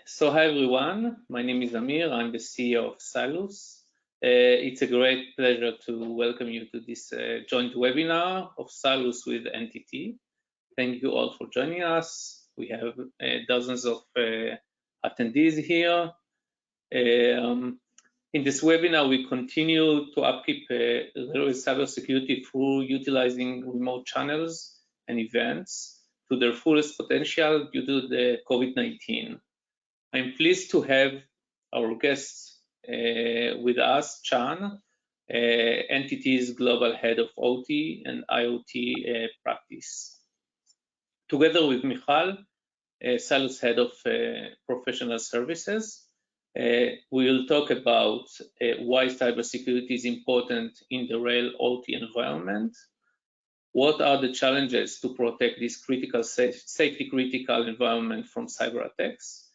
So hi everyone, my name is Amir, I'm the CEO of Cylus. It's a great pleasure to welcome you to this joint webinar of Cylus with NTT. Thank you all for joining us. We have dozens of attendees here. In this webinar, we continue to upkeep cybersecurity through utilizing remote channels and events to their fullest potential due to the COVID-19. I'm pleased to have our guest with us, Chan, NTT's Global Head of OT and IoT practice. Together with Michal, Cylus Head of Professional Services, we will talk about why cybersecurity is important in the rail OT environment, what are the challenges to protect this critical safety critical environment from cyber attacks,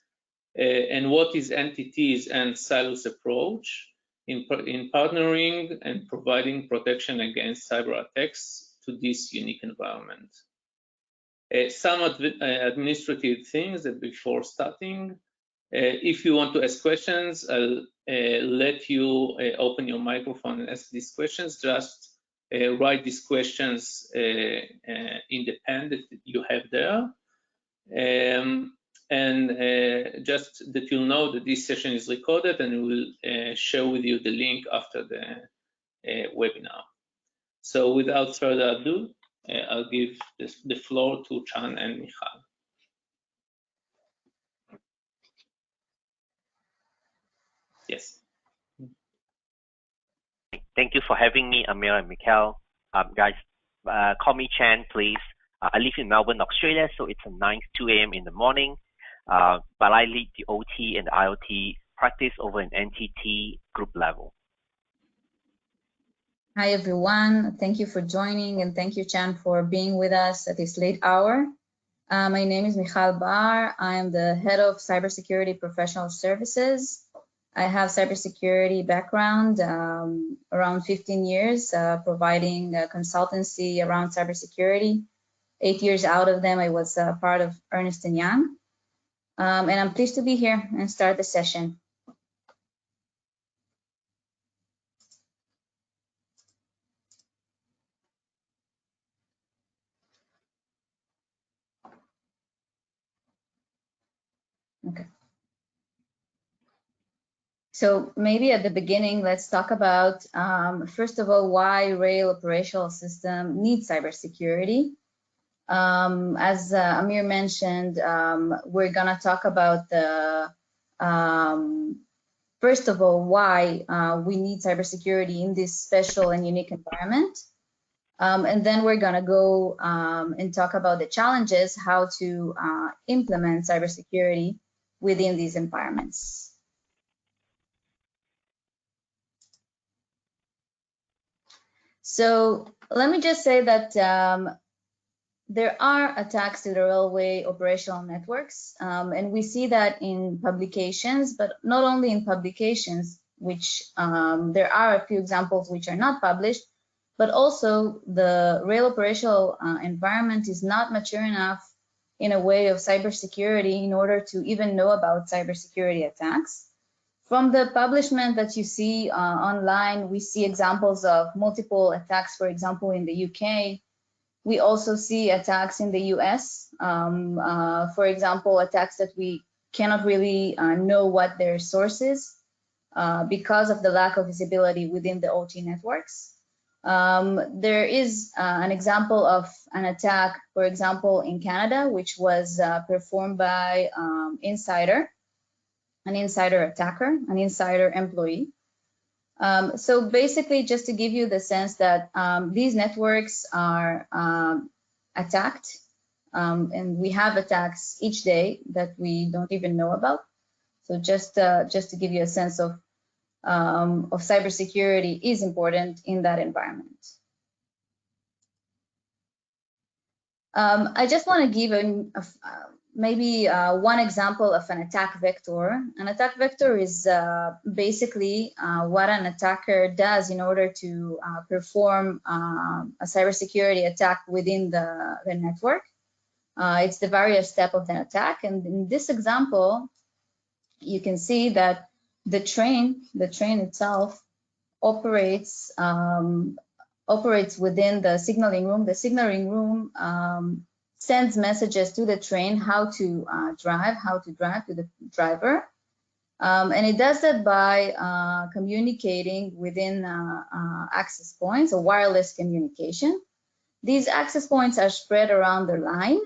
and what is NTT's and Cylus approach in partnering and providing protection against cyber attacks to this unique environment. Some administrative things that before starting. If you want to ask questions, I'll let you open your microphone and ask these questions. Just write these questions in the pen that you have there. Just that you'll know that this session is recorded, and we'll share with you the link after the webinar. So without further ado, I'll give the floor to Chan and Michal. Yes. Thank you for having me, Amir and Michal. Guys, call me Chan, please. I live in Melbourne, Australia, so it's a 2 a.m. in the morning. But I lead the OT and IoT practice over an NTT group level. Hi, everyone. Thank you for joining, and thank you, Chan, for being with us at this late hour. My name is Michal Bar. I am the head of Cybersecurity Professional Services. I have cybersecurity background, around 15 years, providing consultancy around cybersecurity. 8 years out of them, I was part of Ernst & Young. And I'm pleased to be here and start the session. Okay. So maybe at the beginning, let's talk about, first of all, why rail operational system needs cybersecurity. As Amir mentioned, we're gonna talk about the, first of all, why we need cybersecurity in this special and unique environment. And then we're gonna go and talk about the challenges, how to implement cybersecurity within these environments. So let me just say that there are attacks to the railway operational networks, and we see that in publications, but not only in publications, which there are a few examples which are not published, but also the rail operational environment is not mature enough in a way of cybersecurity in order to even know about cybersecurity attacks. From the publishment that you see online, we see examples of multiple attacks, for example, in the UK. We also see attacks in the US, for example, attacks that we cannot really know what their source is because of the lack of visibility within the OT networks. There is an example of an attack, for example, in Canada, which was performed by an insider attacker, an insider employee. So basically, just to give you the sense that these networks are attacked, and we have attacks each day that we don't even know about. So just to give you a sense of cybersecurity is important in that environment. I just want to give maybe one example of an attack vector. An attack vector is basically what an attacker does in order to perform a cybersecurity attack within the network. It's the various steps of the attack. And in this example, you can see that the train itself operates within the signaling room. The signaling room sends messages to the train how to drive to the driver. And it does that by communicating within access points, or wireless communication. These access points are spread around the line,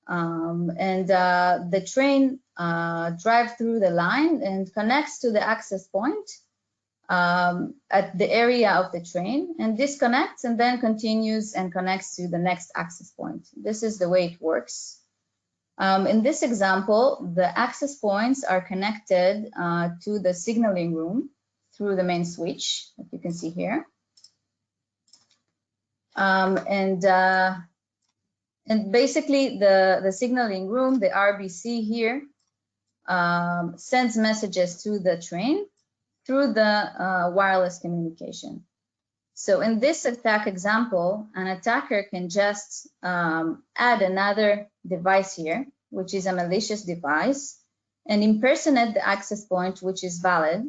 and the train drives through the line and connects to the access point at the area of the train, and disconnects and then continues and connects to the next access point. This is the way it works. In this example, the access points are connected to the signaling room through the main switch that you can see here. And basically the signaling room, the RBC here, sends messages to the train through the wireless communication. So in this attack example, an attacker can just add another device here, which is a malicious device, and impersonate the access point, which is valid.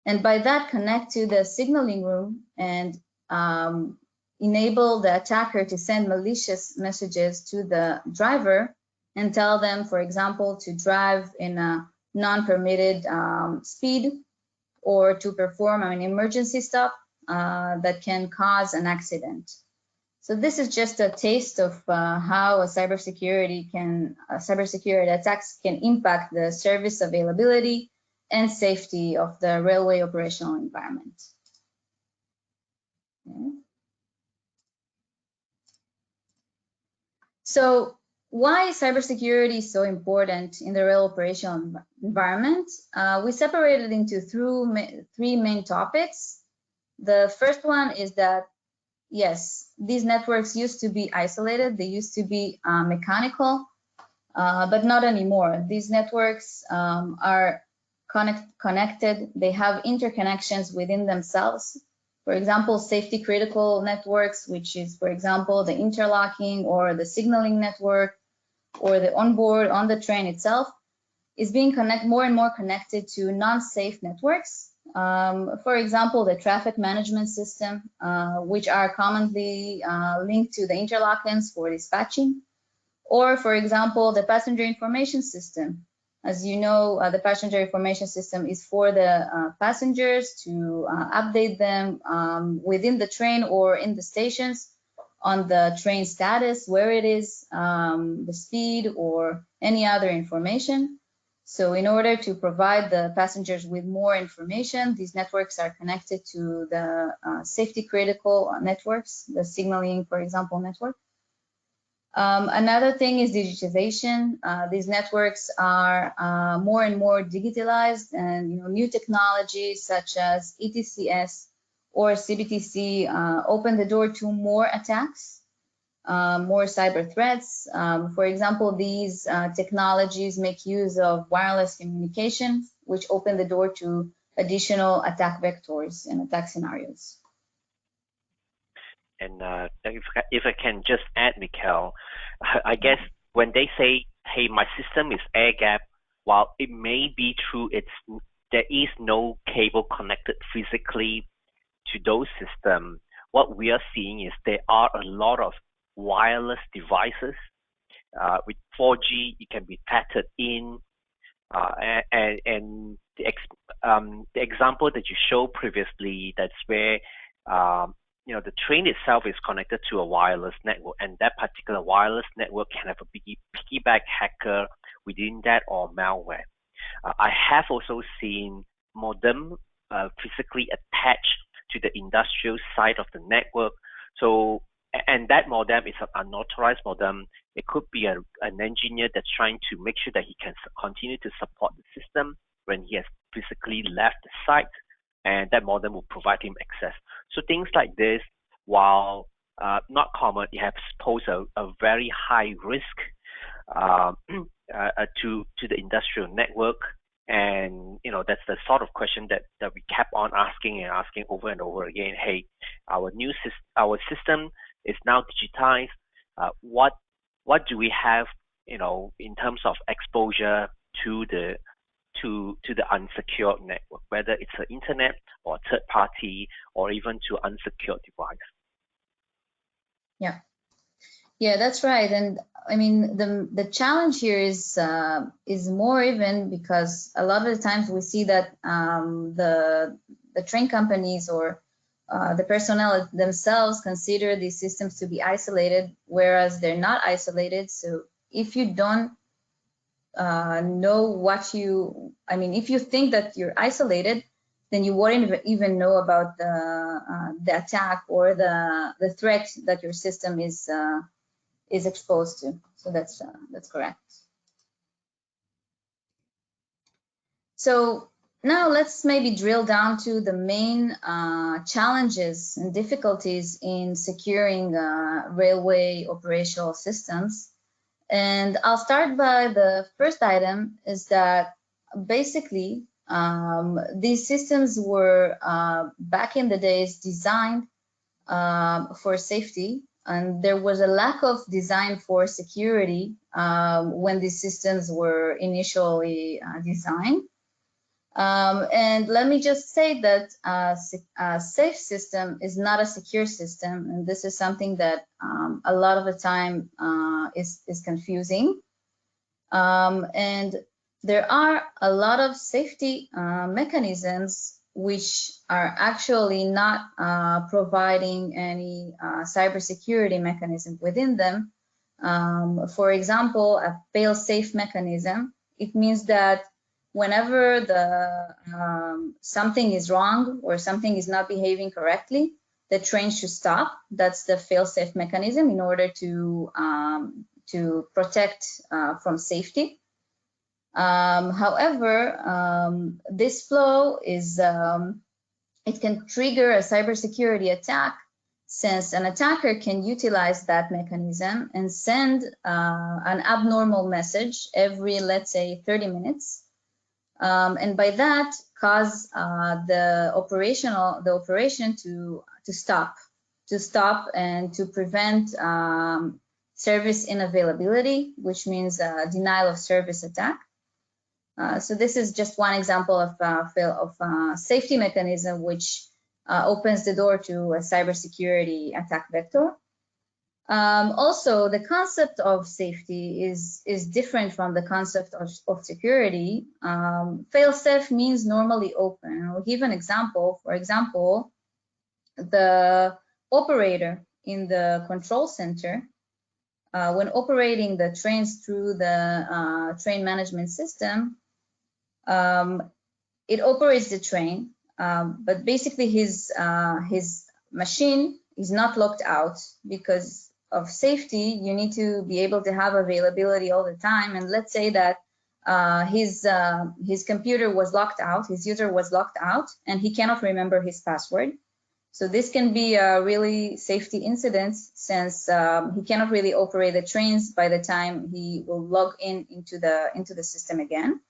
And by that, connect to the signaling room and enable the attacker to send malicious messages to the driver and tell them, for example, to drive in a non-permitted speed, or to perform an emergency stop that can cause an accident. So this is just a taste of how cybersecurity attacks can impact the service availability and safety of the railway operational environment. Okay. So why cybersecurity is so important in the rail operational environment? We separated into three main topics. The first one is that, yes, these networks used to be isolated. They used to be mechanical, but not anymore. These networks are connected. They have interconnections within themselves. For example, safety critical networks, which is, for example, the interlocking or the signaling network, or the onboard on the train itself, is being more and more connected to non-safe networks. For example, the traffic management system, which are commonly linked to the interlockings for dispatching, or, for example, the passenger information system. As you know, the passenger information system is for the passengers to update them within the train or in the stations on the train status, where it is, the speed, or any other information. So in order to provide the passengers with more information, these networks are connected to the safety critical networks, the signaling, for example, network. Another thing is digitization. These networks are more and more digitalized, and new technologies such as ETCS or CBTC open the door to more attacks, more cyber threats. For example, these technologies make use of wireless communication, which open the door to additional attack vectors and attack scenarios. And if I can just add, Michal, I guess when they say, hey, my system is air gap, while it may be true, there is no cable connected physically to those systems, what we are seeing is there are a lot of wireless devices. With 4G, it can be tethered in, and the example that you showed previously, that's where the train itself is connected to a wireless network, and that particular wireless network can have a piggyback hacker within that, or malware. I have also seen modem physically attached to the industrial side of the network. So, and that modem is an unauthorized modem. It could be an engineer that's trying to make sure that he can continue to support the system when he has physically left the site, and that modem will provide him access. So things like this, while not common, it has posed a very high risk to the industrial network. And that's the sort of question that we kept on asking over and over again. Hey, our system is now digitized. What do we have in terms of exposure to the to the unsecured network, whether it's the internet or third party or even to unsecured device. Yeah, that's right. And I mean, the challenge here is more even because a lot of the times we see that the train companies or the personnel themselves consider these systems to be isolated, whereas they're not isolated. So if you don't know what if you think that you're isolated, then you wouldn't even know about the attack or the threat that your system is exposed to. So that's correct. So now let's maybe drill down to the main challenges and difficulties in securing railway operational systems. And I'll start by the first item is that basically these systems were back in the days designed for safety, and there was a lack of design for security when these systems were initially designed. And let me just say that a safe system is not a secure system, and this is something that a lot of the time is confusing. And there are a lot of safety mechanisms which are actually not providing any cybersecurity mechanism within them. For example, a fail-safe mechanism, it means that whenever something is wrong or something is not behaving correctly, the train should stop. That's the fail-safe mechanism in order to protect from safety. However, this flow is it can trigger a cybersecurity attack, since an attacker can utilize that mechanism and send an abnormal message every, let's say, 30 minutes. And by that, cause the operation to stop and to prevent service unavailability, which means denial of service attack. So this is just one example of safety mechanism which opens the door to a cybersecurity attack vector. Also, the concept of safety is different from the concept of security. Fail-safe means normally open. I'll give an example. For example, the operator in the control center, when operating the trains through the train management system, it operates the train, but basically his machine is not locked out because of safety. You need to be able to have availability all the time. And let's say that his computer was locked out, his user was locked out, and he cannot remember his password. So this can be a really safety incident, since he cannot really operate the trains by the time he will log into the system again.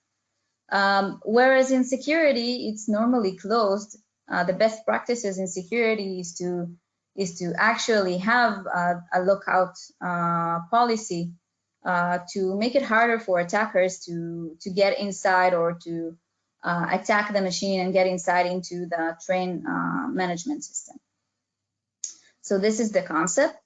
Whereas in security, it's normally closed. The best practices in security is to actually have a lockout policy to make it harder for attackers to get inside or to attack the machine and get inside into the train management system. So this is the concept.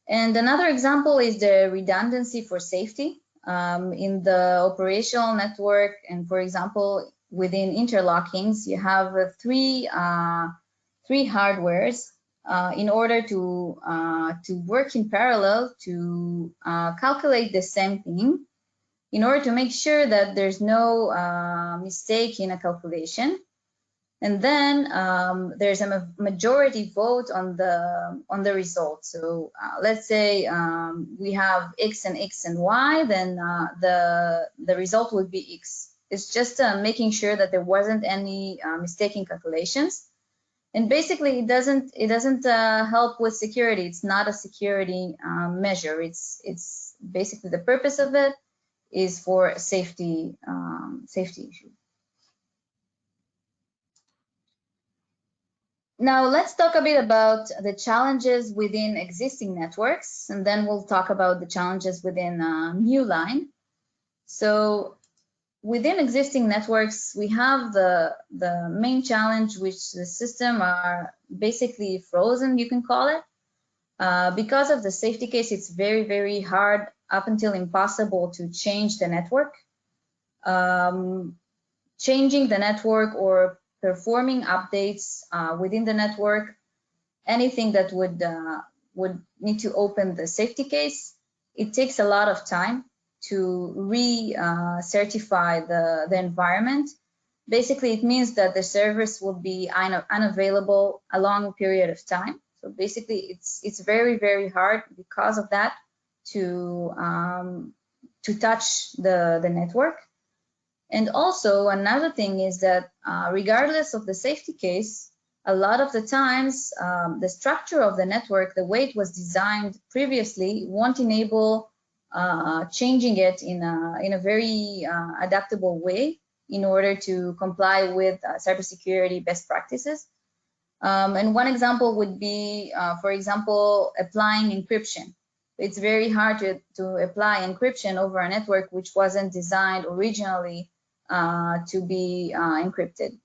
And another example is the redundancy for safety. In the operational network, and for example, within interlockings, you have three hardwares in order to work in parallel to calculate the same thing, in order to make sure that there's no mistake in a calculation. And then there's a majority vote on the result. So let's say we have X and Y, then the result would be X. It's just making sure that there wasn't any mistaken calculations. And basically, it doesn't help with security. It's not a security measure. It's basically the purpose of it is for safety issue. Now let's talk a bit about the challenges within existing networks, and then we'll talk about the challenges within new line. So within existing networks, we have the main challenge, which the system are basically frozen, you can call it. Because of the safety case, it's very, very hard, up until impossible, to change the network. Changing the network or performing updates within the network, anything that would need to open the safety case, it takes a lot of time to re-certify the environment. Basically, it means that the service will be unavailable a long period of time. So basically, it's very, very hard because of that to touch the network. And also another thing is that regardless of the safety case, a lot of the times the structure of the network, the way it was designed previously, won't enable changing it in a very adaptable way in order to comply with cybersecurity best practices. And one example would be, for example, applying encryption. It's very hard to apply encryption over a network which wasn't designed originally to be encrypted.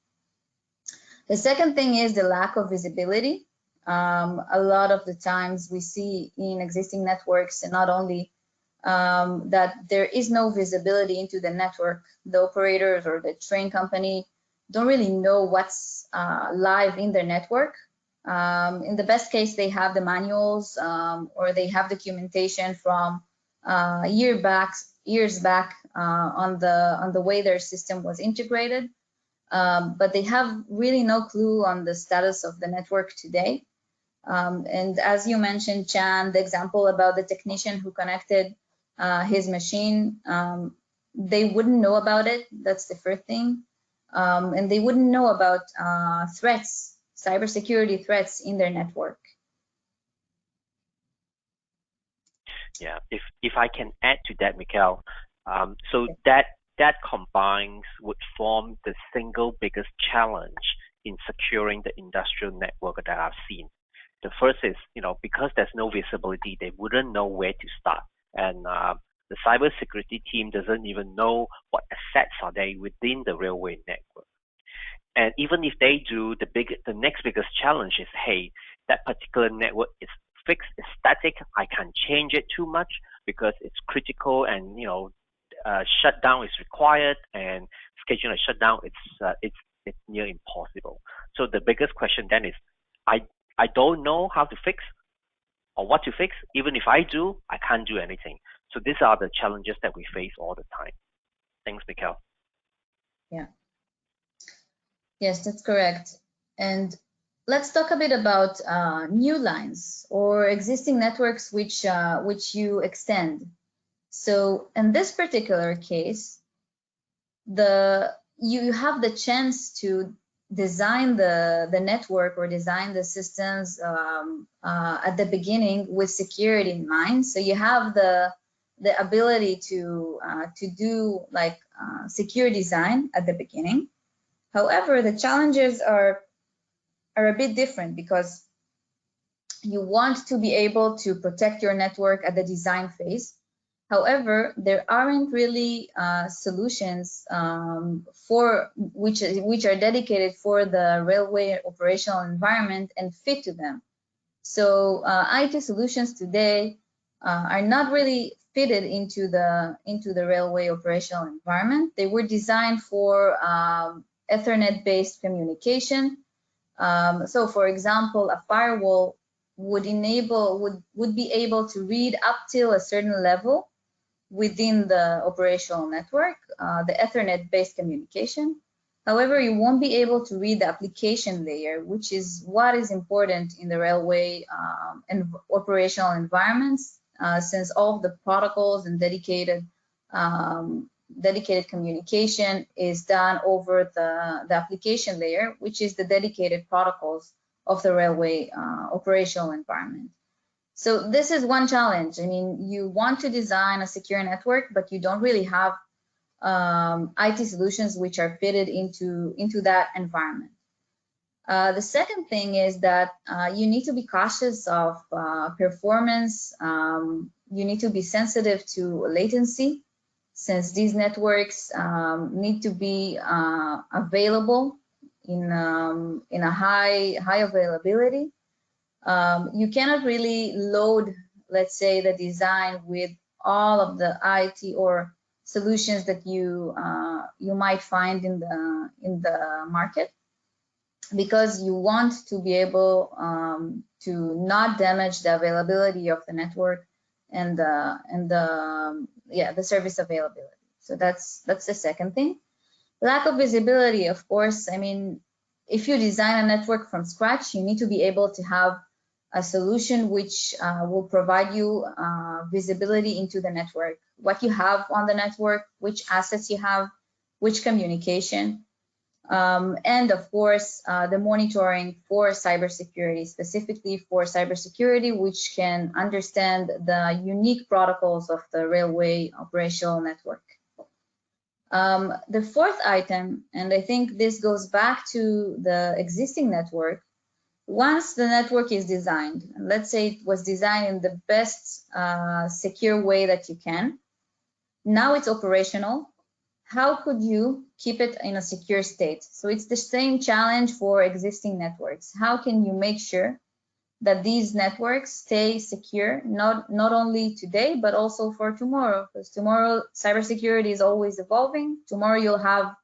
The second thing is the lack of visibility. A lot of the times we see in existing networks, and not only that there is no visibility into the network, the operators or the train company don't really know what's live in their network. In the best case, they have the manuals or they have documentation from years back on the way their system was integrated, but they have really no clue on the status of the network today. And as you mentioned, Chan, the example about the technician who connected his machine, they wouldn't know about it. That's the first thing. And they wouldn't know about threats, cybersecurity threats in their network. Yeah, if I can add to that, Michal, so that combines would form the single biggest challenge in securing the industrial network that I've seen. The first is, because there's no visibility, they wouldn't know where to start. And the cybersecurity team doesn't even know what assets are there within the railway network. And even if they do, the next biggest challenge is, hey, that particular network is fixed, it's static. I can't change it too much because it's critical, and shutdown is required, and scheduling a shutdown it's near impossible. So the biggest question then is, I don't know how to fix or what to fix. Even if I do, I can't do anything. So these are the challenges that we face all the time. Thanks, Michal. Yeah. Yes, that's correct. And let's talk a bit about new lines or existing networks which you extend. So in this particular case, you have the chance to design the network or design the systems at the beginning with security in mind. So you have the ability to do like secure design at the beginning. However, the challenges are a bit different, because you want to be able to protect your network at the design phase. However, there aren't really solutions for which are dedicated for the railway operational environment and fit to them. So IT solutions today are not really fitted into the railway operational environment. They were designed for Ethernet-based communication. So, for example, a firewall would be able to read up till a certain level within the operational network, the Ethernet-based communication. However, you won't be able to read the application layer, which is what is important in the railway and operational environments, since all of the protocols and dedicated communication is done over the application layer, which is the dedicated protocols of the railway operational environment. So this is one challenge. I mean, you want to design a secure network, but you don't really have IT solutions which are fitted into that environment. The second thing is that you need to be cautious of performance. You need to be sensitive to latency. since these networks need to be available in a high availability. You cannot really load, let's say, the design with all of the IT or solutions that you might find in the market, because you want to be able to not damage the availability of the network and the service availability. So that's the second thing. Lack of visibility, of course. I mean, if you design a network from scratch, you need to be able to have a solution which will provide you visibility into the network, what you have on the network, which assets you have, which communication, and of course, the monitoring for cybersecurity, specifically for cybersecurity, which can understand the unique protocols of the railway operational network. The fourth item, and I think this goes back to the existing network, once the network is designed, and let's say it was designed in the best secure way that you can, now it's operational. How could you keep it in a secure state? So it's the same challenge for existing networks. How can you make sure that these networks stay secure, not only today, but also for tomorrow? Because tomorrow, cybersecurity is always evolving. Tomorrow, you'll have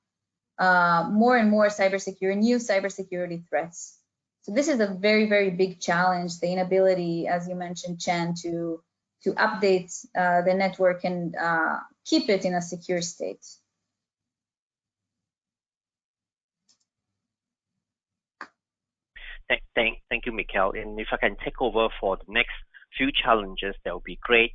more and more new cybersecurity threats. So this is a very, very big challenge, the inability, as you mentioned, Chan, to update the network and keep it in a secure state. Thank you, Michal. And if I can take over for the next few challenges, that would be great.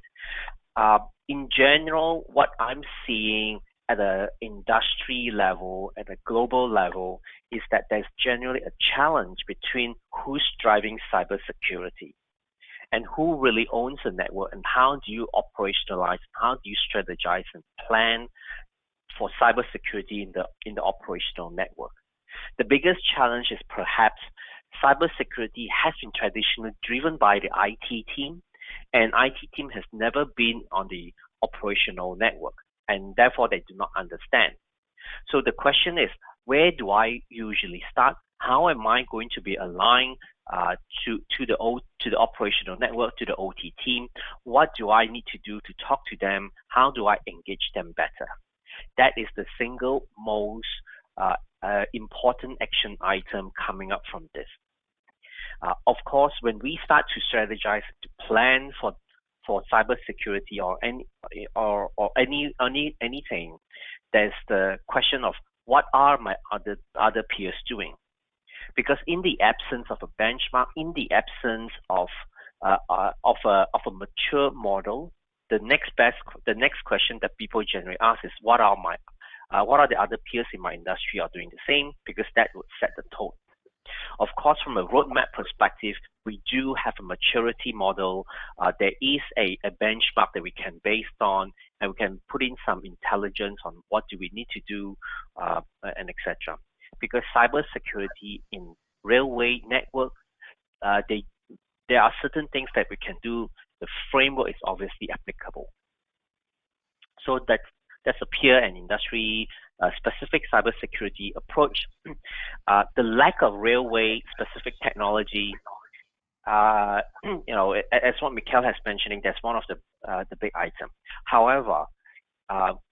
In general, what I'm seeing at an industry level, at a global level, is that there's generally a challenge between who's driving cybersecurity and who really owns the network, and how do you operationalize, how do you strategize and plan for cybersecurity in the operational network. The biggest challenge is perhaps cybersecurity has been traditionally driven by the IT team, and IT team has never been on the operational network, and therefore they do not understand. So the question is, where do I usually start? How am I going to be aligned to the operational network, to the OT team? What do I need to do to talk to them? How do I engage them better? That is the single most important action item coming up from this. Of course, when we start to strategize, to plan for cybersecurity or anything, there's the question of what are my other peers doing? Because in the absence of a benchmark, in the absence of a mature model, the next question that people generally ask is what are the other peers in my industry are doing the same, because that would set the tone. Of course, from a roadmap perspective, we do have a maturity model. There is a benchmark that we can base on, and we can put in some intelligence on what do we need to do, and etc. Because cybersecurity in railway network, there are certain things that we can do. The framework is obviously applicable. So that's a peer and industry specific cybersecurity approach. The lack of railway specific technology, as what Michal has mentioning, that's one of the big item. However,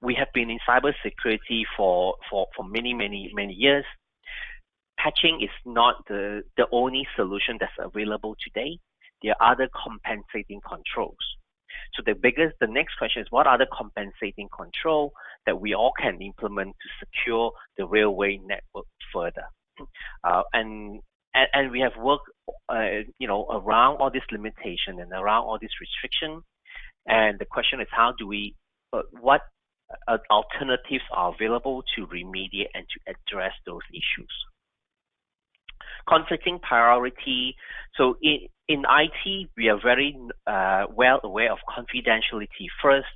we have been in cybersecurity for many years. Patching is not the only solution that's available today. There are other compensating controls. So the next question is, what are the compensating control that we all can implement to secure the railway network further? And we have worked, around all this limitation and around all this restriction. And the question is, how do we, what alternatives are available to remediate and to address those issues? Conflicting priority. So in IT, we are very well aware of confidentiality first.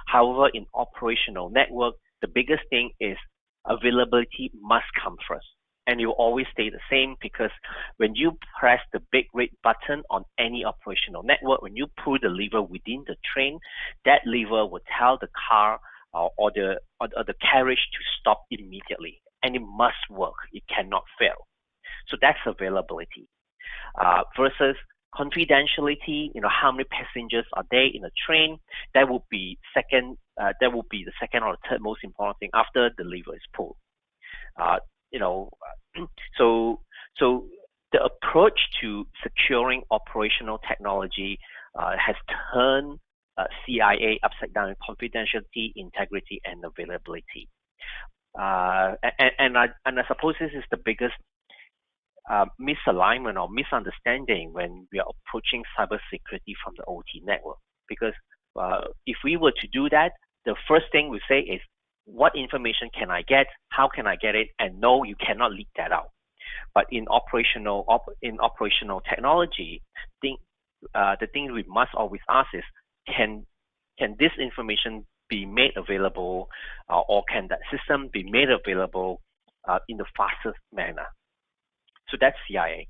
However, in operational network, the biggest thing is availability must come first. And it will always stay the same, because when you press the big red button on any operational network, when you pull the lever within the train, that lever will tell the car or the carriage to stop immediately, and it must work. It cannot fail. So that's availability versus confidentiality. How many passengers are there in a train? That would be second. That would be the second or third most important thing after the lever is pulled. So the approach to securing operational technology has turned CIA upside down in confidentiality, integrity, and availability. And I suppose this is the biggest misalignment or misunderstanding when we are approaching cybersecurity from the OT network. Because if we were to do that, the first thing we say is, what information can I get? How can I get it? And no, you cannot leak that out. But in operational technology, the thing we must always ask is, can this information be made available, or can that system be made available in the fastest manner? So that's CIA.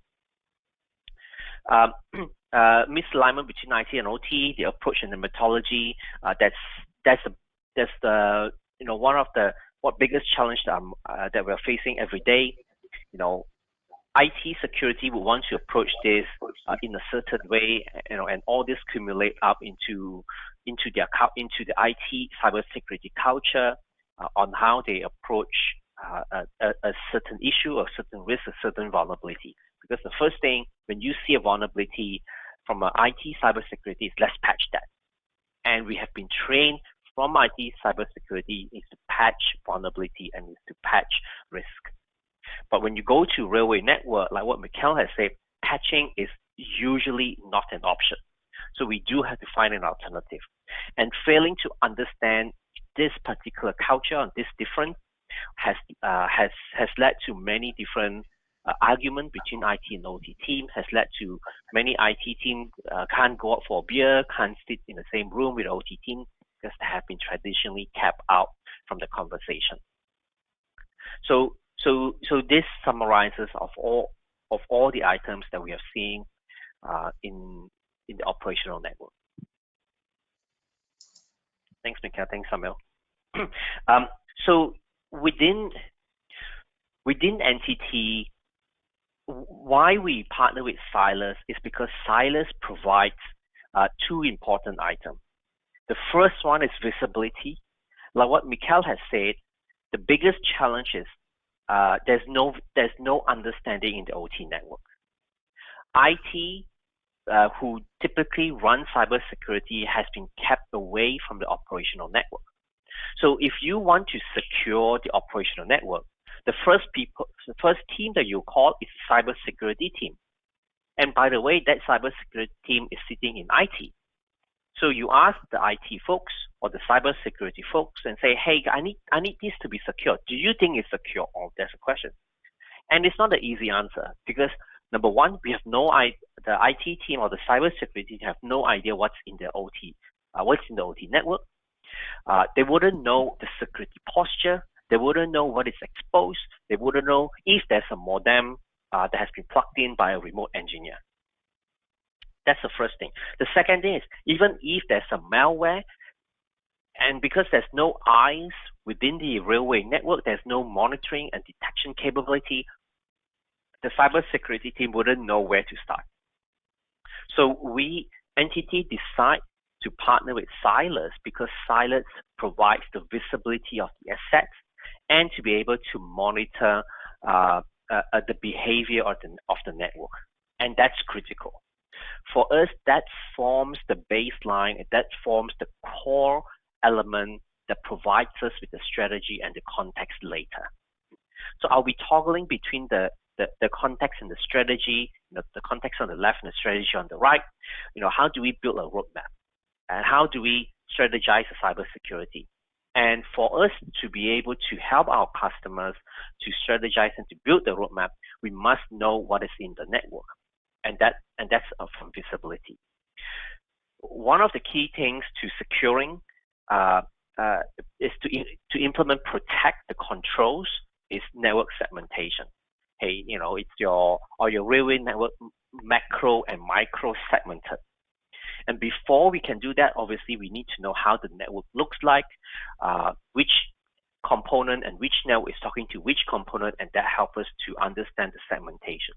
Misalignment between IT and OT, the approach and the methodology. That's the one of the biggest challenge that we're facing every day. IT security would want to approach this in a certain way, and all this accumulate up into the IT cybersecurity culture on how they approach a certain issue, a certain risk, a certain vulnerability. Because the first thing when you see a vulnerability from an IT cybersecurity is, let's patch that. And we have been trained from IT cybersecurity is to patch vulnerability and is to patch risk. But when you go to railway network, like what Michal has said, patching is usually not an option. So we do have to find an alternative. And failing to understand this particular culture and this difference has led to many different arguments between IT and OT teams, has led to many IT teams can't go out for a beer, can't sit in the same room with the OT team because they have been traditionally kept out from the conversation. So this summarizes of all the items that we have seen in the operational network. Thanks, Michal. Thanks, Samuel. So within NTT, why we partner with Cylus is because Cylus provides two important items. The first one is visibility. Like what Michal has said, the biggest challenge is there's no understanding in the OT network. IT, who typically run cybersecurity, has been kept away from the operational network. So if you want to secure the operational network, the first team that you call is the cybersecurity team. And by the way, that cybersecurity team is sitting in IT. So you ask the IT folks or the cybersecurity folks and say, hey, I need this to be secure. Do you think it's secure? Oh, that's a question. And it's not an easy answer because number one, we have the IT team or the cybersecurity team have no idea what's in the OT network. They wouldn't know the security posture. They wouldn't know what is exposed. They wouldn't know if there's a modem that has been plugged in by a remote engineer. That's the first thing. The second thing is, even if there's a malware, and because there's no eyes within the railway network, there's no monitoring and detection capability, the cybersecurity team wouldn't know where to start. So NTT decide to partner with Cylus because Cylus provides the visibility of the assets and to be able to monitor the behavior of the network. And that's critical. For us, that forms the baseline, that forms the core element that provides us with the strategy and the context later. So I'll be toggling between the context and the strategy, the context on the left and the strategy on the right. How do we build a roadmap? And how do we strategize the cybersecurity? And for us to be able to help our customers to strategize and to build the roadmap, we must know what is in the network. And that's from visibility. One of the key things to securing is to implement protect the controls is network segmentation. Hey, it's your railway network macro and micro segmented. And before we can do that, obviously, we need to know how the network looks like, which component and which network is talking to which component, and that helps us to understand the segmentation,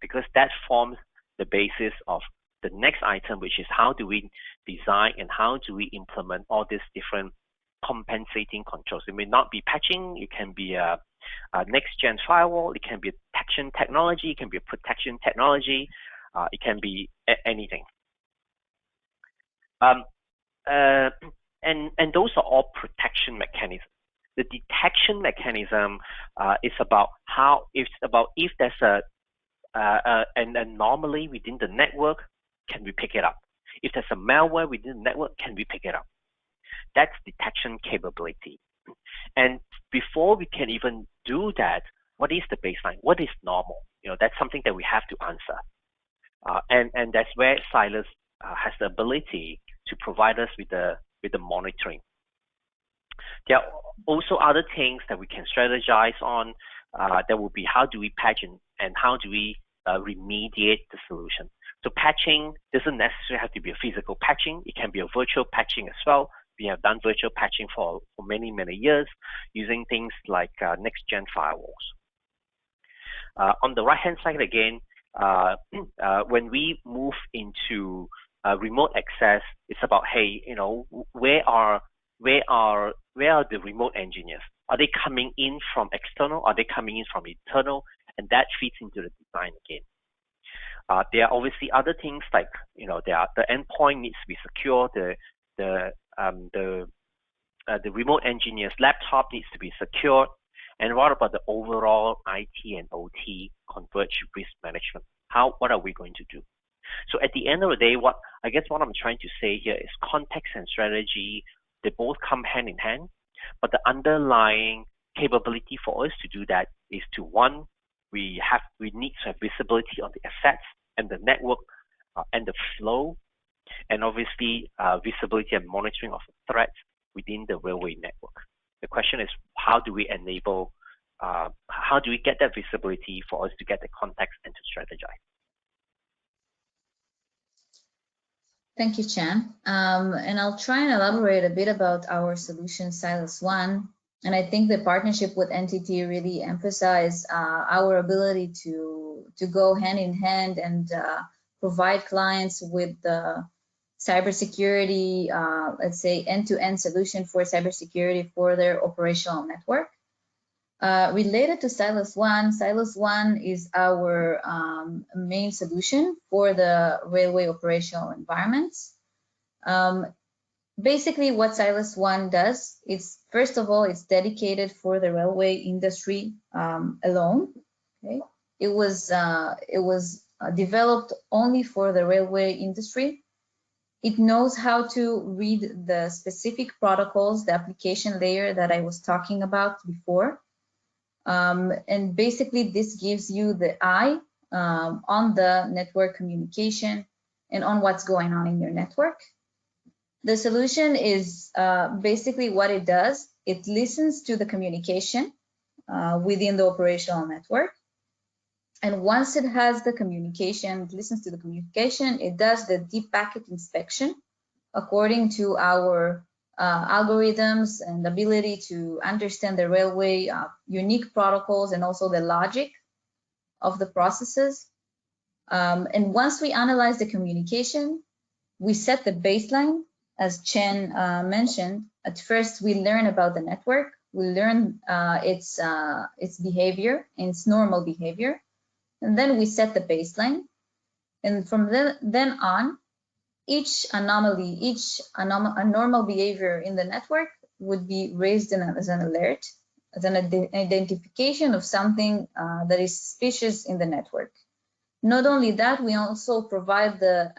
because that forms the basis of the next item, which is how do we design and how do we implement all these different compensating controls. It may not be patching, it can be a next-gen firewall, it can be a detection technology, it can be a protection technology, it can be anything. And those are all protection mechanisms. The detection mechanism is about if there's an anomaly within the network, can we pick it up? If there's a malware within the network, can we pick it up? That's detection capability. And before we can even do that, what is the baseline? What is normal? That's something that we have to answer. And that's where Cylus has the ability to provide us with the monitoring. There are also other things that we can strategize on. That will be how do we patch and how do we remediate the solution. So patching doesn't necessarily have to be a physical patching. It can be a virtual patching as well. We have done virtual patching for many, many years using things like next-gen firewalls. On the right-hand side again, when we move into remote access, it's about, hey, where are the remote engineers? Are they coming in from external? Are they coming in from internal? And that fits into the design again. There are obviously other things like, the endpoint needs to be secure. The remote engineer's laptop needs to be secured. And what about the overall IT and OT converged risk management? What are we going to do? So at the end of the day, what I'm trying to say here is context and strategy, they both come hand in hand, but the underlying capability for us to do that is to, one, we need to have visibility on the assets and the network and the flow, and obviously visibility and monitoring of threats within the railway network. The question is, how do we enable, how do we get that visibility for us to get the context and to strategize? Thank you, Chan. And I'll try and elaborate a bit about our solution, Cylus One. And I think the partnership with NTT really emphasized our ability to go hand in hand and provide clients with the cybersecurity, let's say, end-to-end solution for cybersecurity for their operational network. Related to Cylus One is our main solution for the railway operational environments. Basically, what Cylus One does is, first of all, it's dedicated for the railway industry alone. Okay, it was developed only for the railway industry. It knows how to read the specific protocols, the application layer that I was talking about before. And basically, this gives you the eye on the network communication and on what's going on in your network. The solution is basically what it does. It listens to the communication within the operational network. And once it has the communication, it listens to the communication, it does the deep packet inspection according to our algorithms and ability to understand the railway unique protocols and also the logic of the processes. And once we analyze the communication, we set the baseline. As Chen mentioned, at first we learn about the network, we learn its behavior, its normal behavior, and then we set the baseline. And from then on, each anomaly, abnormal behavior in the network would be raised as an alert, as an identification of something that is suspicious in the network. Not only that, we also provide the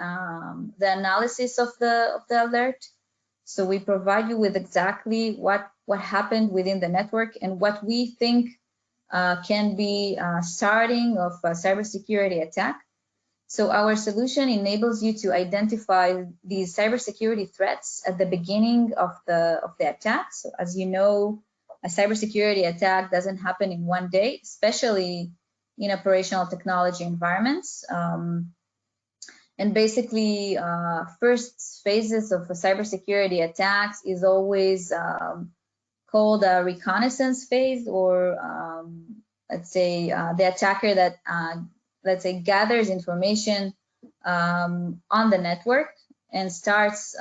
analysis of the alert. So we provide you with exactly what happened within the network and what we think can be starting of a cybersecurity attack. So our solution enables you to identify these cybersecurity threats at the beginning of the attack. So as you know, a cybersecurity attack doesn't happen in one day, especially in operational technology environments. And basically, first phases of a cybersecurity attacks is always called a reconnaissance phase, or let's say the attacker that let's say gathers information on the network and starts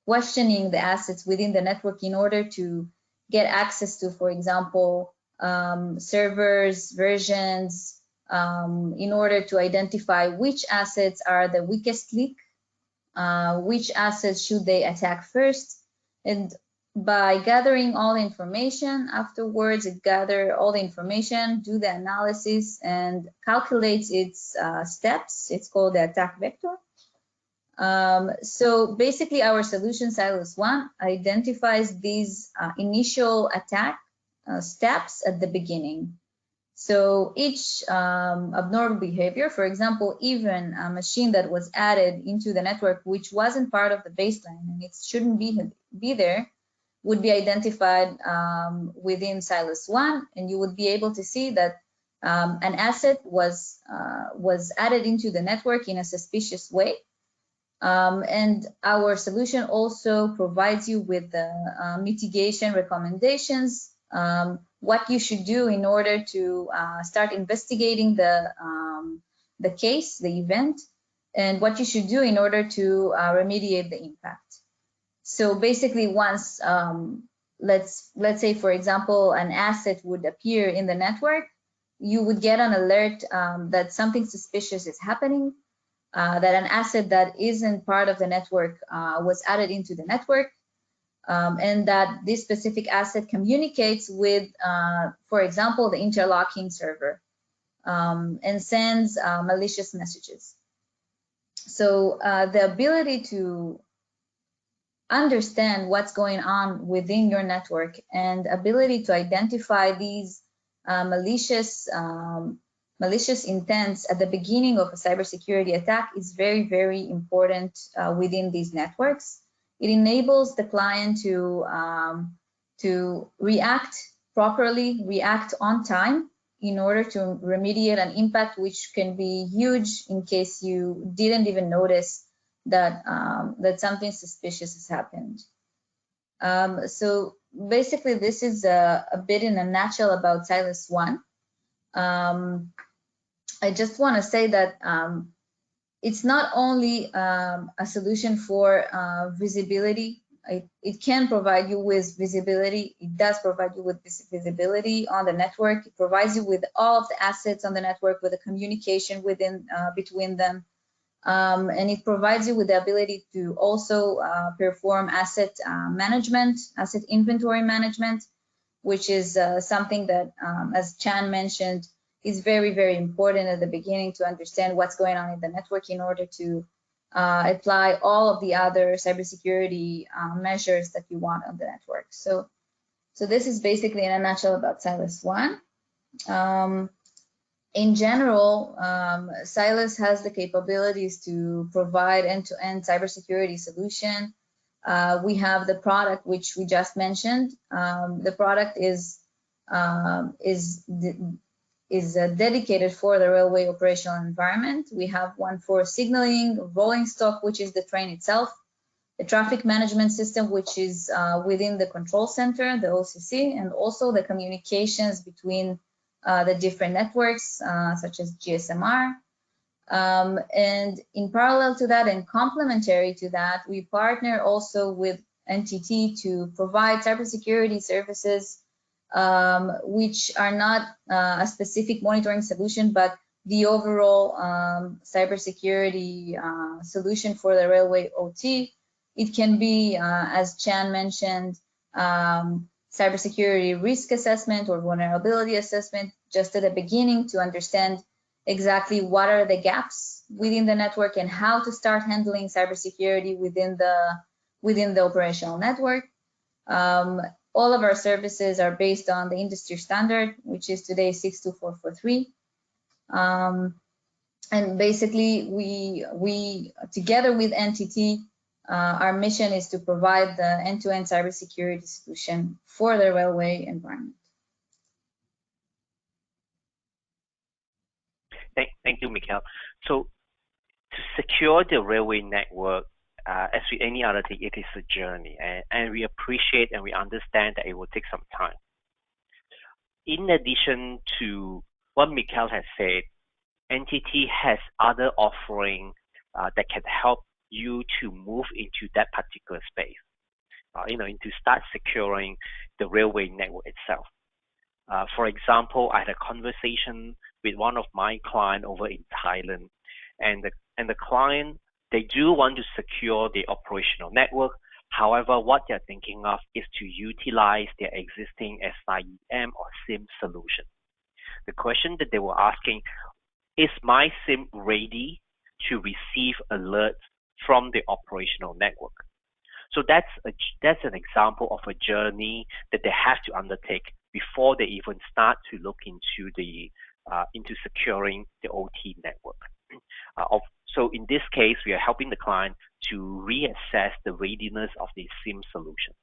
questioning the assets within the network in order to get access to, for example, servers, versions, in order to identify which assets are the weakest link, which assets should they attack first. And by gathering all the information, afterwards it gather all the information, do the analysis, and calculates its steps. It's called the attack vector. So basically our solution, Cylus 1, identifies these initial attack steps at the beginning. So each abnormal behavior, for example, even a machine that was added into the network which wasn't part of the baseline and it shouldn't be there, would be identified within Cylus 1, and you would be able to see that an asset was added into the network in a suspicious way. And our solution also provides you with the mitigation recommendations, what you should do in order to start investigating the case, the event, and what you should do in order to remediate the impact. So basically, once let's say, for example, an asset would appear in the network, you would get an alert that something suspicious is happening, that an asset that isn't part of the network was added into the network, and that this specific asset communicates with, for example, the interlocking server, and sends malicious messages. So the ability to understand what's going on within your network and ability to identify these malicious intents at the beginning of a cybersecurity attack is very, very important within these networks. It enables the client to react properly, react on time in order to remediate an impact which can be huge in case you didn't even notice that that something suspicious has happened. So basically, this is a bit in a nutshell about Cylus 1. I just want to say that it's not only a solution for visibility. It can provide you with visibility. It does provide you with visibility on the network. It provides you with all of the assets on the network, with the communication within between them. And it provides you with the ability to also perform asset management, asset inventory management, which is something that, as Chan mentioned, is very, very important at the beginning to understand what's going on in the network in order to apply all of the other cybersecurity measures that you want on the network. So this is basically in a nutshell about Cylus 1. In general, Cylus has the capabilities to provide end-to-end cybersecurity solution. We have the product which we just mentioned. The product is dedicated for the railway operational environment. We have one for signaling, rolling stock, which is the train itself, the traffic management system, which is within the control center, the OCC, and also the communications between the different networks, such as GSMR. And in parallel to that and complementary to that, we partner also with NTT to provide cybersecurity services, which are not a specific monitoring solution, but the overall cybersecurity solution for the railway OT. It can be, as Chan mentioned, cybersecurity risk assessment or vulnerability assessment just at the beginning to understand exactly what are the gaps within the network and how to start handling cybersecurity within the operational network. All of our services are based on the industry standard, which is today 62443. And basically, we together with NTT, our mission is to provide the end-to-end cybersecurity solution for the railway environment. Thank you, Michal. So to secure the railway network, as with any other thing, it is a journey, and we appreciate and we understand that it will take some time. In addition to what Michal has said, NTT has other offering that can help you to move into that particular space, to start securing the railway network itself. For example, I had a conversation with one of my clients over in Thailand, and the client, they do want to secure the operational network. However, what they're thinking of is to utilize their existing SIEM or SIM solution. The question that they were asking, is my SIM ready to receive alerts from the operational network? So that's an example of a journey that they have to undertake before they even start to look into securing the OT network. So in this case, we are helping the client to reassess the readiness of the SIM solution.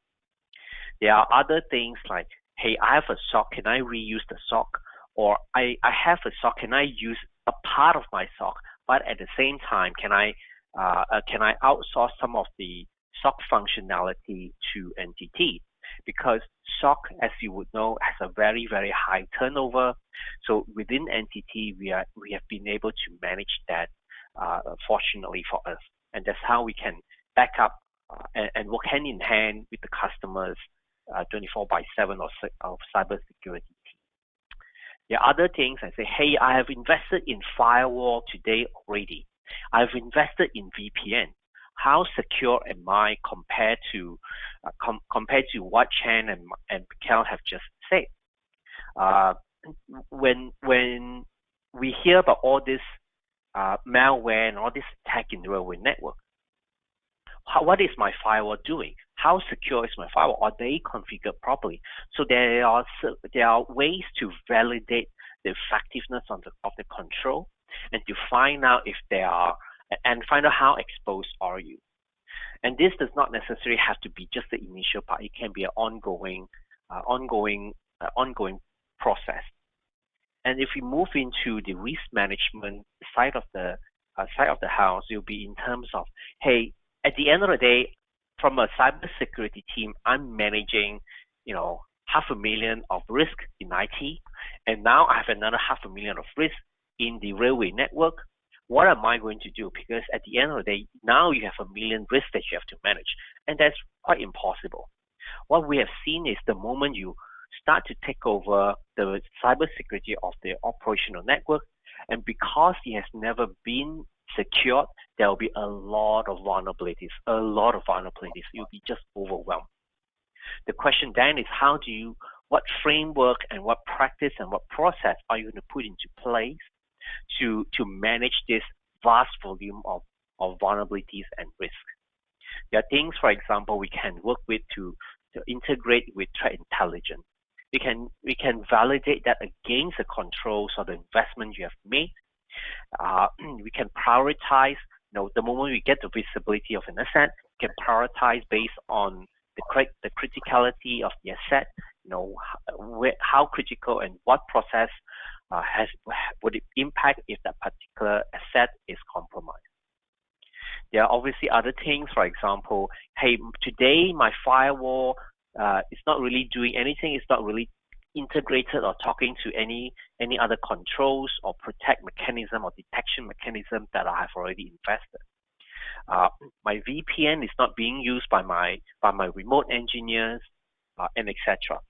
There are other things like, hey, I have a SOC, can I reuse the SOC? Or I have a SOC, can I use a part of my SOC? But at the same time, can I outsource some of the SOC functionality to NTT? Because SOC, as you would know, has a very, very high turnover. So within NTT, we have been able to manage that, fortunately for us. And that's how we can back up and work hand in hand with the customers 24/7 of cybersecurity team. There are other things I say, hey, I have invested in firewall today already. I've invested in VPN. How secure am I compared to what Chan and Michal have just said? When we hear about all this malware and all this attack in the railway network, what is my firewall doing? How secure is my firewall? Are they configured properly? So there are ways to validate the effectiveness of the control, and to find out if they are, and find out how exposed are you. And this does not necessarily have to be just the initial part. It can be an ongoing process. And if we move into the risk management side of the house, it will be in terms of, hey, at the end of the day, from a cybersecurity team, I'm managing, $500,000 of risk in IT, and now I have another $500,000 of risk in the railway network. What am I going to do? Because at the end of the day, now you have 1 million risks that you have to manage, and that's quite impossible. What we have seen is the moment you start to take over the cybersecurity of the operational network, and because it has never been secured, there will be a lot of vulnerabilities. You'll be just overwhelmed. The question then is, what framework and what practice and what process are you going to put into place to manage this vast volume of vulnerabilities and risk? There are things, for example, we can work with to integrate with threat intelligence. We can validate that against the controls or the investment you have made. We can prioritize. The moment we get the visibility of an asset, we can prioritize based on the criticality of the asset. How critical and what process would it impact if that particular asset is compromised. There are obviously other things. For example, hey, today my firewall is not really doing anything. It's not really integrated or talking to any other controls or protect mechanism or detection mechanism that I have already invested. My VPN is not being used by my remote engineers, and etc.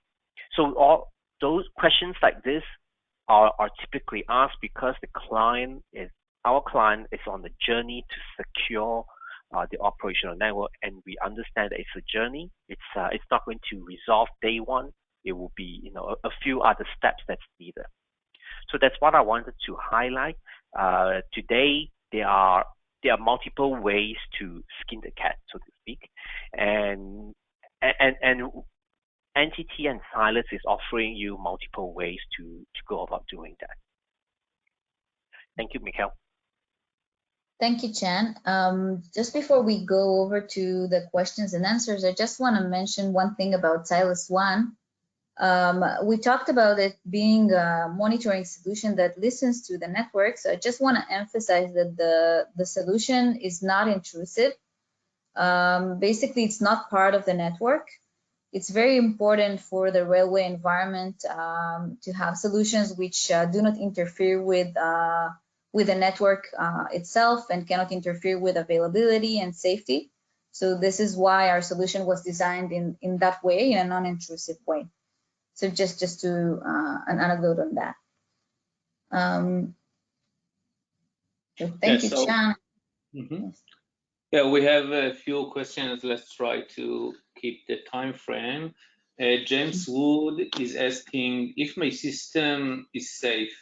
So all those questions like this are typically asked because our client is on the journey to secure the operational network, and we understand that it's a journey. It's not going to resolve day one. It will be a few other steps that's needed. So that's what I wanted to highlight. Today there are multiple ways to skin the cat, so to speak, and NTT and Cylus is offering you multiple ways to go about doing that. Thank you, Michal. Thank you, Chan. Just before we go over to the questions and answers, I just want to mention one thing about Cylus One. We talked about it being a monitoring solution that listens to the network. So I just want to emphasize that the solution is not intrusive. Basically, it's not part of the network. It's very important for the railway environment to have solutions which do not interfere with the network itself and cannot interfere with availability and safety. So this is why our solution was designed in that way, in a non-intrusive way. So just to an anecdote on that. So thank you, Chan. Yeah, we have a few questions. Let's try to keep the time frame. James Wood is asking, if my system is safe,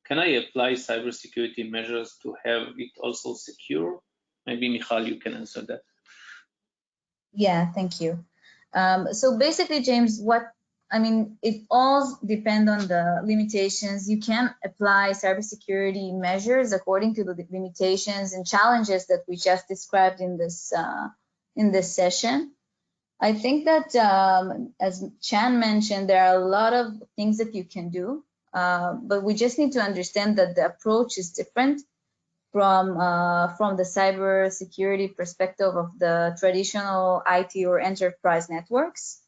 can I apply cybersecurity measures to have it also secure? Maybe Michal, you can answer that. Yeah, thank you. So basically, James, it all depends on the limitations. You can apply cybersecurity measures according to the limitations and challenges that we just described in this session. I think that, as Chan mentioned, there are a lot of things that you can do, but we just need to understand that the approach is different from the cybersecurity perspective of the traditional IT or enterprise networks.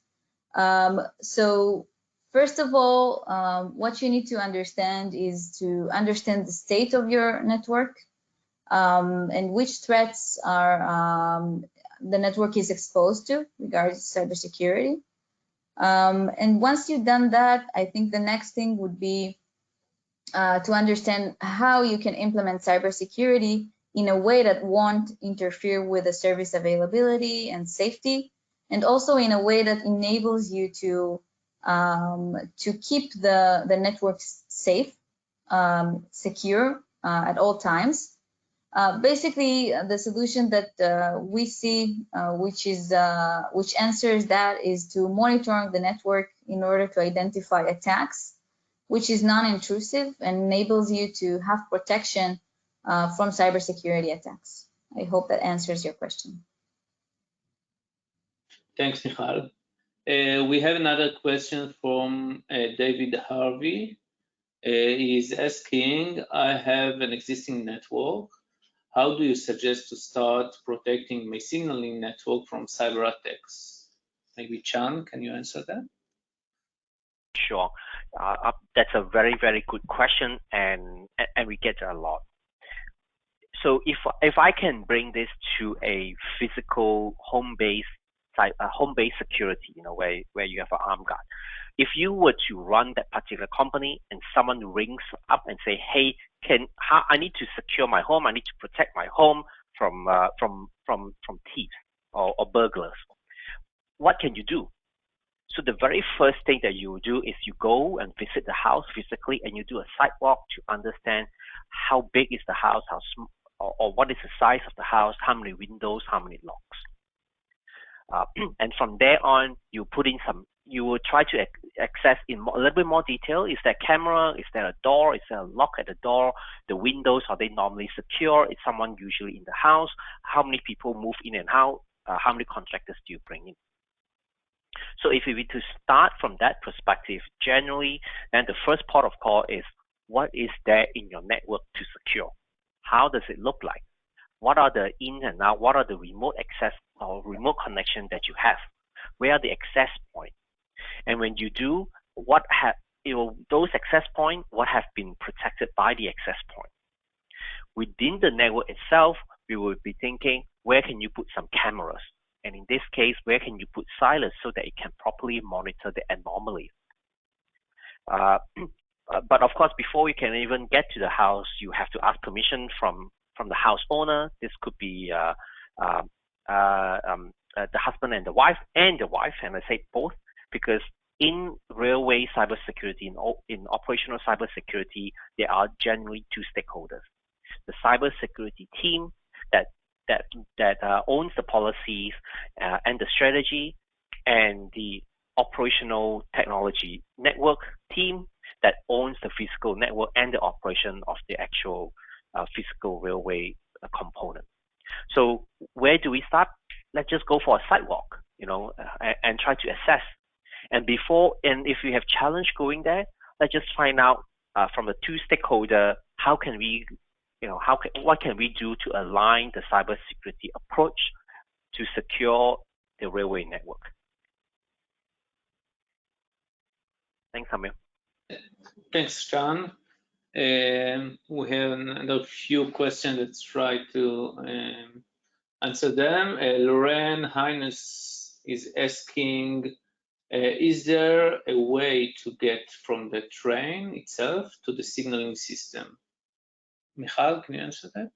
So first of all, what you need to understand is to understand the state of your network and which threats are the network is exposed to regarding cybersecurity. And once you've done that, I think the next thing would be to understand how you can implement cybersecurity in a way that won't interfere with the service availability and safety, and also in a way that enables you to keep the networks safe, secure at all times. Basically, the solution that we see, which answers that, is to monitor the network in order to identify attacks, which is non-intrusive and enables you to have protection from cybersecurity attacks. I hope that answers your question. Thanks, Michal. We have another question from David Harvey. He's asking, I have an existing network. How do you suggest to start protecting my signaling network from cyber attacks? Maybe Chan, can you answer that? Sure. That's a very, very good question, and we get a lot. So if I can bring this to a physical home-based security, where you have an armed guard. If you were to run that particular company and someone rings up and say, hey, I need to secure my home, I need to protect my home from thieves or burglars, what can you do? So the very first thing that you do is you go and visit the house physically, and you do a site walk to understand how big is the house, how small, or what is the size of the house, how many windows, how many locks. And from there on, you will try to access in a little bit more detail. Is there a camera? Is there a door? Is there a lock at the door? The windows, are they normally secure? Is someone usually in the house? How many people move in and out? How many contractors do you bring in? So if we were to start from that perspective, generally, then the first port of call is, what is there in your network to secure? How does it look like? What are the in and out? What are the remote access or remote connection that you have? Where are the access points? And when you do, those access points, what have been protected by the access point? Within the network itself, we will be thinking, where can you put some cameras? And in this case, where can you put Cylus so that it can properly monitor the anomalies? But of course, before we can even get to the house, you have to ask permission from the house owner. This could be the husband and the wife, and I say both, because in railway cybersecurity, in operational cybersecurity, there are generally two stakeholders: the cybersecurity team that owns the policies and the strategy, and the operational technology network team that owns the physical network and the operation of the actual physical railway component. So where do we start? Let's just go for a sidewalk, and try to assess. And if you have challenge going there, let's just find out from the two stakeholder, how can we, what can we do to align the cybersecurity approach to secure the railway network? Thanks, Amir. Thanks, John. We have another few questions. Let's try to answer them. Lorraine Hines is asking, is there a way to get from the train itself to the signaling system? Michal, can you answer that?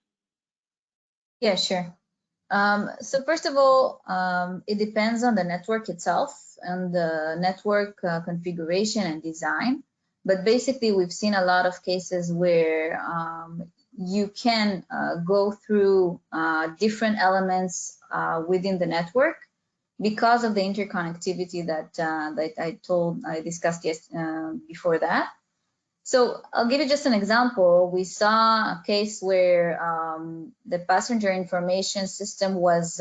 Yeah, sure. So first of all, it depends on the network itself and the network configuration and design. But basically, we've seen a lot of cases where you can go through different elements within the network because of the interconnectivity that I discussed before that. So I'll give you just an example. We saw a case where the passenger information system was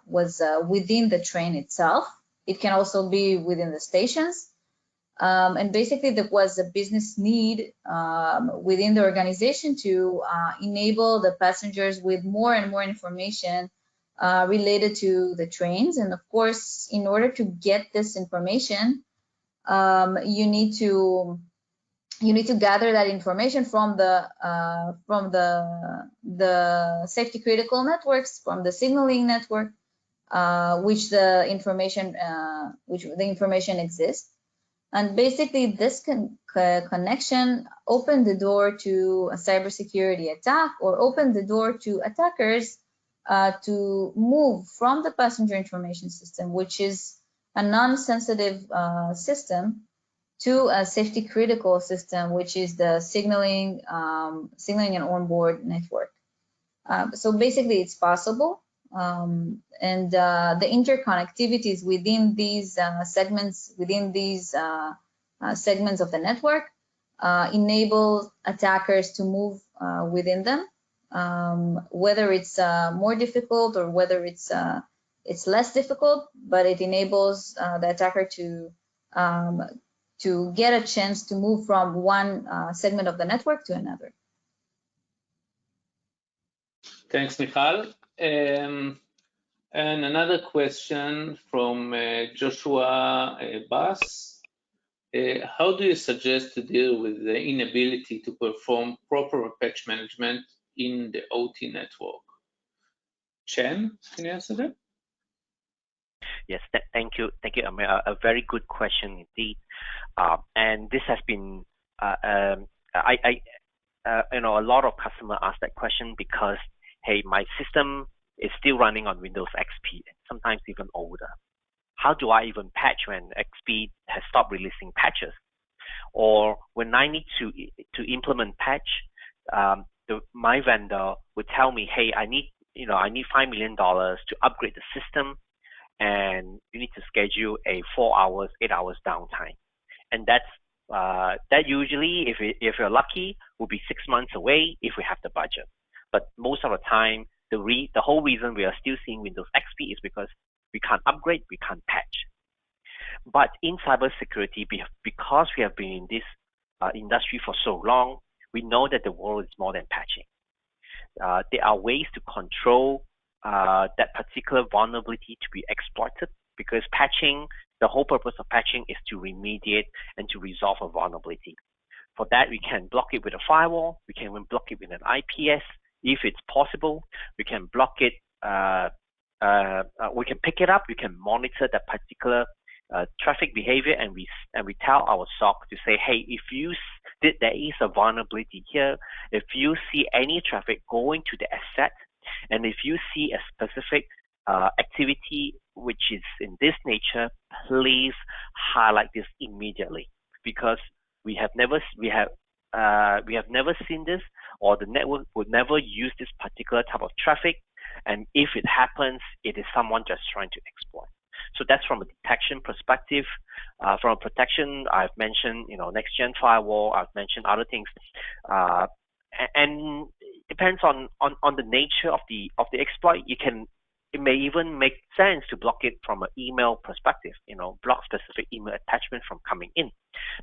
within the train itself. It can also be within the stations. And basically, there was a business need within the organization to enable the passengers with more and more information related to the trains. And of course, in order to get this information, you need to gather that information from the safety critical networks, from the signaling network, which the information exists. And basically, this connection opened the door to a cybersecurity attack, or opened the door to attackers to move from the passenger information system, which is a non-sensitive system, to a safety critical system, which is the signaling and onboard network. So basically, it's possible. And the interconnectivities within these segments of the network enable attackers to move within them, whether it's more difficult or whether it's less difficult, but it enables the attacker to get a chance to move from one segment of the network to another. Thanks, Michal. And another question from Joshua Bass. How do you suggest to deal with the inability to perform proper patch management in the OT network? Chen, can you answer that? Yes, thank you, Amir. A very good question indeed. And this has been, a lot of customers ask that question because, hey, my system is still running on Windows XP, sometimes even older. How do I even patch when XP has stopped releasing patches? Or when I need to implement patch, my vendor would tell me, hey, I need $5 million to upgrade the system, and you need to schedule a 4 hours, 8 hours downtime. And that usually, if you're lucky, will be 6 months away if we have the budget. But most of the time, the whole reason we are still seeing Windows XP is because we can't upgrade, we can't patch. But in cybersecurity, because we have been in this industry for so long, we know that the world is more than patching. There are ways to control that particular vulnerability to be exploited, because patching, the whole purpose of patching is to remediate and to resolve a vulnerability. For that, we can block it with a firewall, we can block it with an IPS. If it's possible, we can block it, we can pick it up, we can monitor that particular traffic behavior, and we tell our SOC to say, hey, if there is a vulnerability here, if you see any traffic going to the asset, and if you see a specific activity which is in this nature, please highlight this immediately, because we have never seen this, or the network would never use this particular type of traffic, and if it happens, it is someone just trying to exploit. So that's from a detection perspective. From a protection, I've mentioned next gen firewall. I've mentioned other things, and it depends on the nature of the exploit. You can it may even make sense to block it from an email perspective, block specific email attachment from coming in,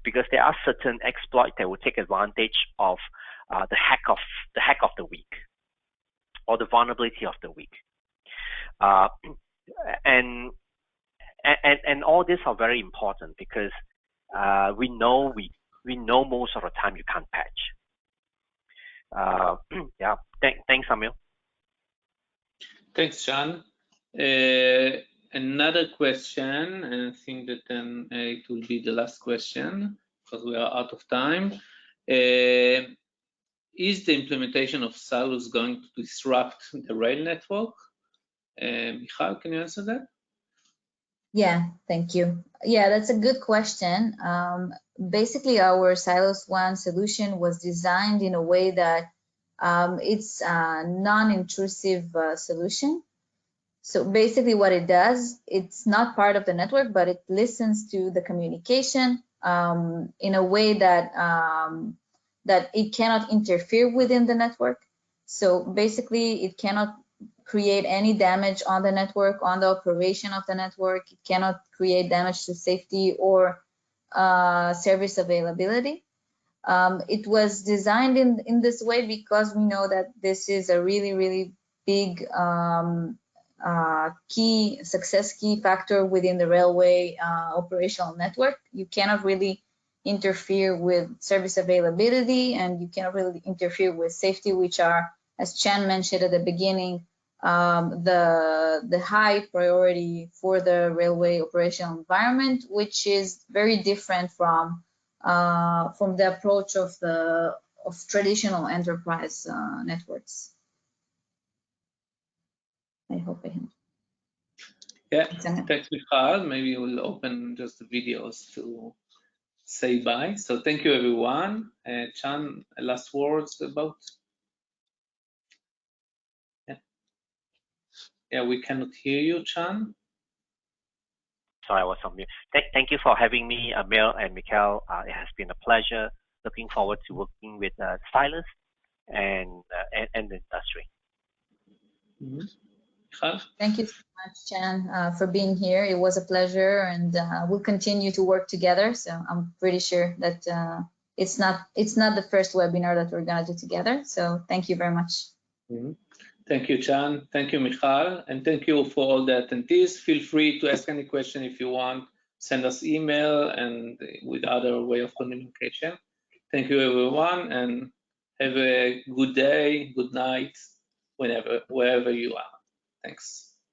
because there are certain exploits that will take advantage of the hack of the week, or the vulnerability of the week. And all these are very important, because we know most of the time you can't patch. Yeah, thanks, Amir. Thanks, Sean. Another question, and I think that then it will be the last question because we are out of time. Is the implementation of Cylus going to disrupt the rail network? Michal, can you answer that? Yeah, thank you. Yeah, that's a good question. Basically, our Cylus One solution was designed in a way that it's a non-intrusive solution. So basically what it does, it's not part of the network, but it listens to the communication in a way that that it cannot interfere within the network. So basically it cannot create any damage on the network, on the operation of the network. It cannot create damage to safety or service availability. It was designed in this way because we know that this is a really big success key factor within the railway operational network. You cannot really interfere with service availability, and you cannot really interfere with safety, which are, as Chan mentioned at the beginning, the high priority for the railway operational environment, which is very different from the approach of traditional enterprise networks. I hope I can. Yeah, thanks, Michal. Maybe we'll open just the videos to say bye. So thank you, everyone. Chan, last words about? Yeah, we cannot hear you, Chan. Sorry, I was on mute. Thank you for having me, Amir and Michal. It has been a pleasure. Looking forward to working with Cylus and the industry. Thank you so much, Chan, for being here. It was a pleasure, and we'll continue to work together. So I'm pretty sure that it's not the first webinar that we're gonna do together. So thank you very much. Thank you, Chan. Thank you, Michal, and thank you for all the attendees. Feel free to ask any question if you want. Send us email and with other way of communication. Thank you, everyone, and have a good day, good night, wherever you are. Thanks.